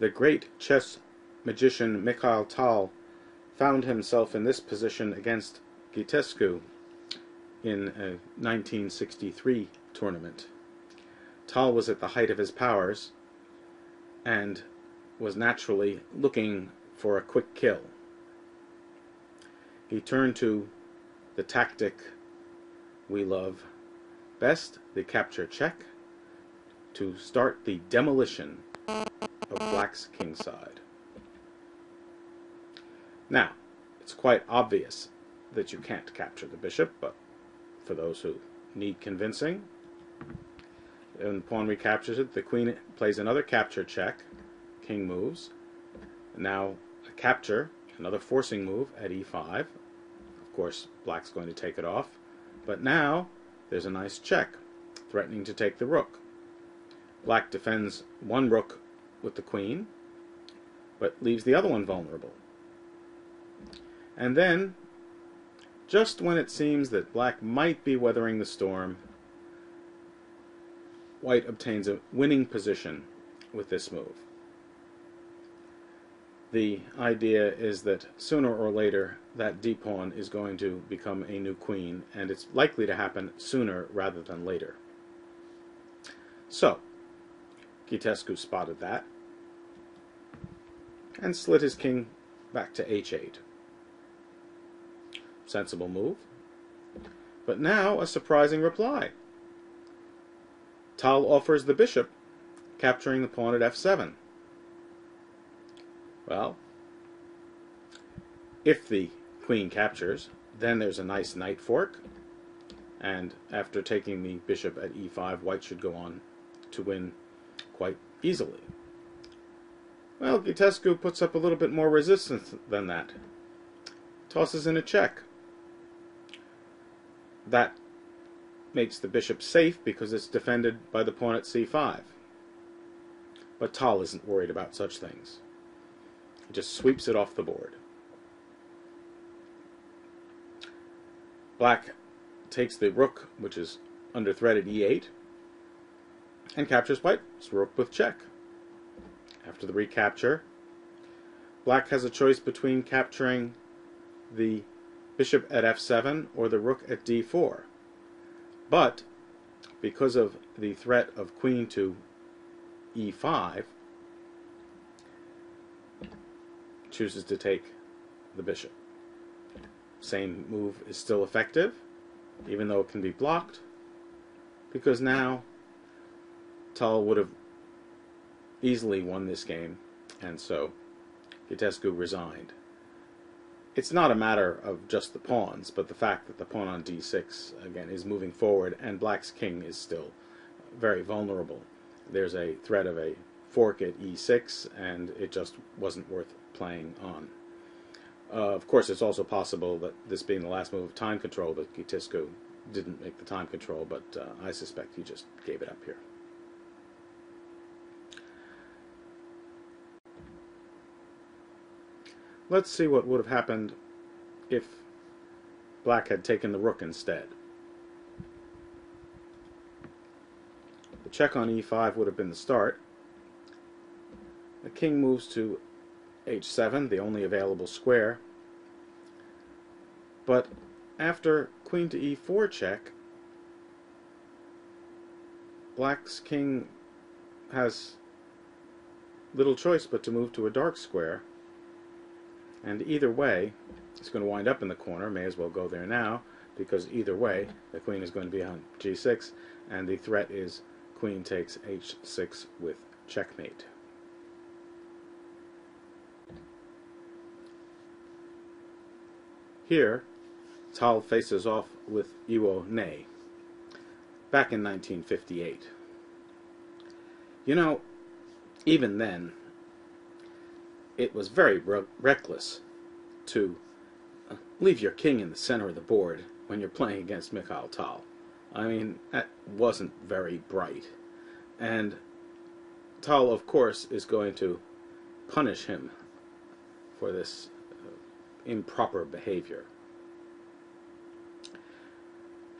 the great chess magician Mikhail Tal found himself in this position against Gitescu in a 1963 tournament. Tal was at the height of his powers and was naturally looking for a quick kill. He turned to the tactic we love best, the capture check, to start the demolition of Black's kingside. Now, it's quite obvious that you can't capture the bishop, but for those who need convincing, when the pawn recaptures it, the queen plays another capture check, king moves, and now a capture, another forcing move at e5. Of course, Black's going to take it off, but now there's a nice check, threatening to take the rook. Black defends one rook with the queen, but leaves the other one vulnerable. And then, just when it seems that Black might be weathering the storm, White obtains a winning position with this move. The idea is that sooner or later that d-pawn is going to become a new queen, and it's likely to happen sooner rather than later. So, Gitescu spotted that and slid his king back to h8. Sensible move. But now a surprising reply. Tal offers the bishop, capturing the pawn at f7. Well, if the queen captures, then there's a nice knight fork, and after taking the bishop at e5, White should go on to win quite easily. Well, Gitescu puts up a little bit more resistance than that. Tosses in a check. That makes the bishop safe because it's defended by the pawn at c5. But Tal isn't worried about such things. He just sweeps it off the board. Black takes the rook, which is under threat at e8, and captures White's rook with check. After the recapture, Black has a choice between capturing the bishop at f7 or the rook at d4. But because of the threat of queen to e5, chooses to take the bishop. Same move is still effective, even though it can be blocked, because now Tal would have easily won this game, and so Gitescu resigned. It's not a matter of just the pawns, but the fact that the pawn on d6, again, is moving forward, and Black's king is still very vulnerable. There's a threat of a fork at e6, and it just wasn't worth playing on. Of course, it's also possible that this being the last move of time control, that Gitescu didn't make the time control, but I suspect he just gave it up here. Let's see what would have happened if Black had taken the rook instead. The check on e5 would have been the start. The king moves to h7, the only available square. But after queen to e4 check, Black's king has little choice but to move to a dark square. And either way, it's going to wind up in the corner. May as well go there now, because either way, the queen is going to be on g6, and the threat is queen takes h6 with checkmate. Here, Tal faces off with Iwo Ne, back in 1958. You know, even then, it was very reckless to leave your king in the center of the board when you're playing against Mikhail Tal. I mean, that wasn't very bright. And Tal, of course, is going to punish him for this improper behavior.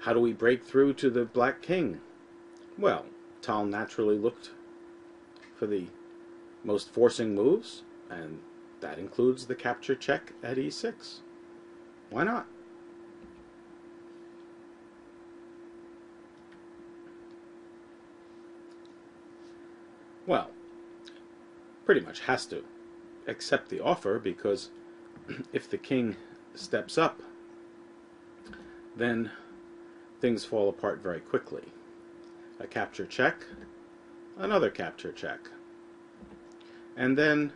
How do we break through to the Black king? Well, Tal naturally looked for the most forcing moves, and that includes the capture check at e6. Why not? Well, pretty much has to accept the offer, because if the king steps up, then things fall apart very quickly. A capture check, another capture check, and then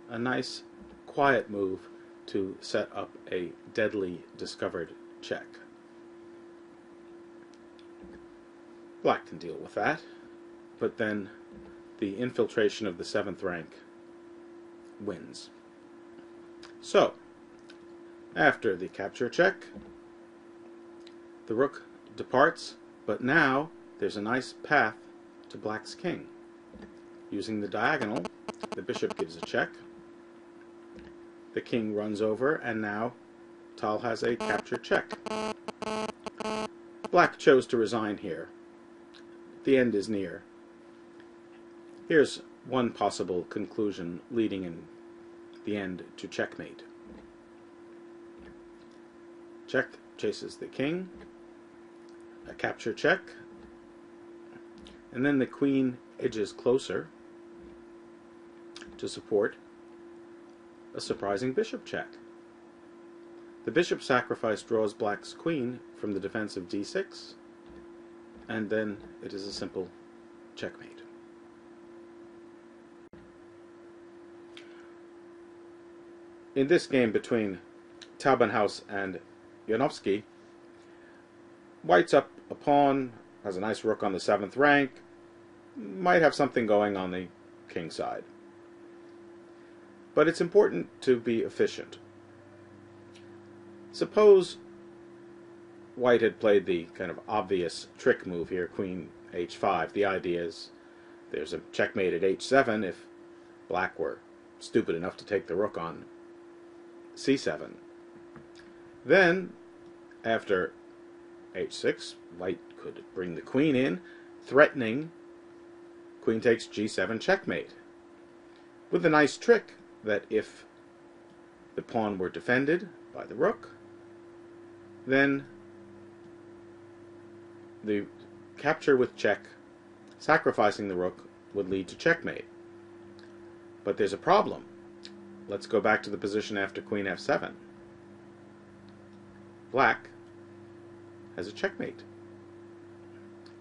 a nice quiet move to set up a deadly discovered check. Black can deal with that, but then the infiltration of the 7th rank wins. So, after the capture check, the rook departs, but now there's a nice path to black's king. Using the diagonal, the bishop gives a check, the king runs over, and now Tal has a capture check. Black chose to resign here. The end is near. Here's one possible conclusion leading in the end to checkmate. Check chases the king, a capture check, and then the queen edges closer to support a surprising bishop check. The bishop sacrifice draws black's queen from the defense of d6, and then it is a simple checkmate. In this game between Taubenhaus and Janowski, white's up a pawn, has a nice rook on the 7th rank, might have something going on the king side. But it's important to be efficient. Suppose white had played the kind of obvious trick move here, queen h5. The idea is there's a checkmate at h7 if black were stupid enough to take the rook on c7. Then, after h6, white could bring the queen in, threatening queen takes g7 checkmate, with a nice trick that if the pawn were defended by the rook, then the capture with check, sacrificing the rook, would lead to checkmate. But there's a problem. Let's go back to the position after queen f7. Black has a checkmate.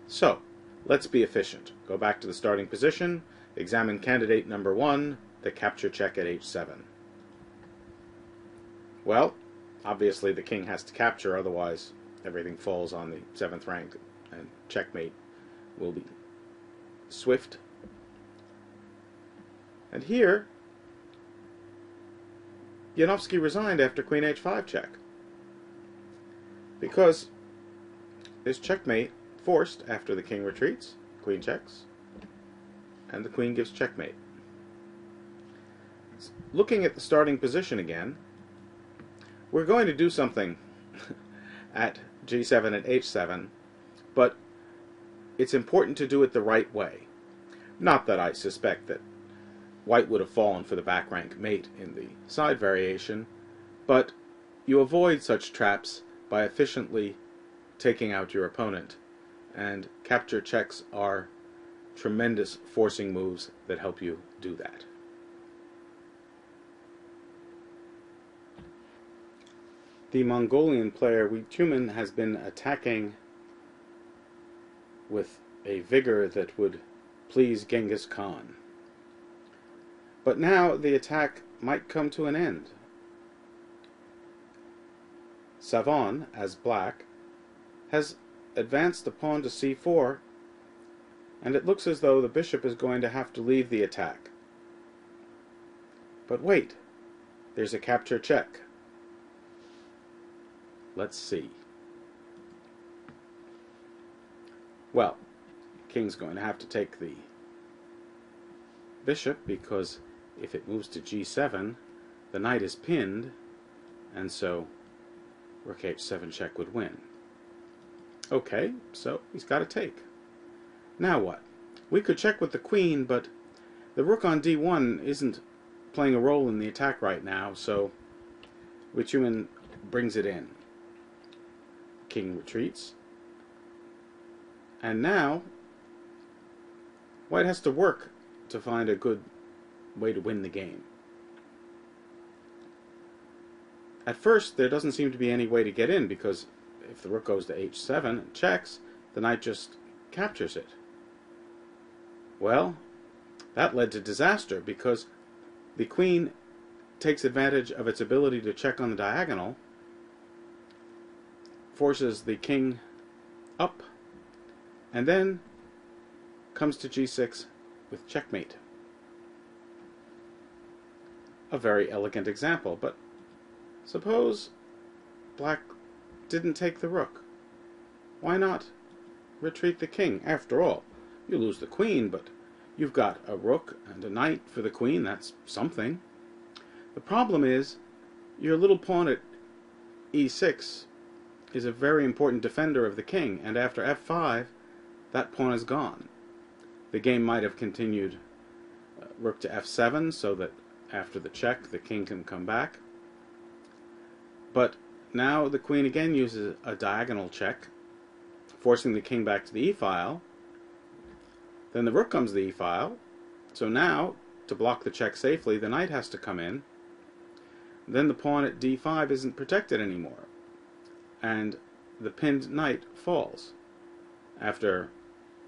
So, let's be efficient. Go back to the starting position, examine candidate number 1, the capture check at h7. Well, obviously the king has to capture, otherwise everything falls on the 7th rank, and checkmate will be swift. And here, Janowski resigned after queen h5 check, because there's checkmate forced after the king retreats, queen checks, and the queen gives checkmate. Looking at the starting position again, we're going to do something at g7 and h7, but it's important to do it the right way. Not that I suspect that white would have fallen for the back rank mate in the side variation, but you avoid such traps by efficiently taking out your opponent, and capture checks are tremendous forcing moves that help you do that. The Mongolian player Wei Tumen has been attacking with a vigor that would please Genghis Khan. But now the attack might come to an end. Savon, as black, has advanced the pawn to c4, and it looks as though the bishop is going to have to leave the attack. But wait, there's a capture check. Let's see. Well, king's going to have to take the bishop, because if it moves to g7, the knight is pinned, and so rook h7 check would win. Okay, so he's got to take. Now what? We could check with the queen, but The rook on d1 isn't playing a role in the attack right now, so Wichumen brings it in. King retreats. And now, White has to work to find a good way to win the game. At first, there doesn't seem to be any way to get in, because if the rook goes to h7 and checks, the knight just captures it. Well, that led to disaster, because the queen takes advantage of its ability to check on the diagonal, forces the king up, and then comes to g6 with checkmate. A very elegant example, but suppose black didn't take the rook. Why not retreat the king? After all, you lose the queen, but you've got a rook and a knight for the queen. That's something. The problem is, your little pawn at e6 is a very important defender of the king, and after f5, that pawn is gone. The game might have continued rook to f7, so that after the check, the king can come back. But now the queen again uses a diagonal check, forcing the king back to the e-file. Then the rook comes to the e-file. So now, to block the check safely, the knight has to come in. Then the pawn at d5 isn't protected anymore, and the pinned knight falls. After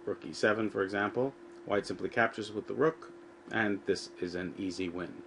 rook e7, for example, White simply captures with the rook, and this is an easy win.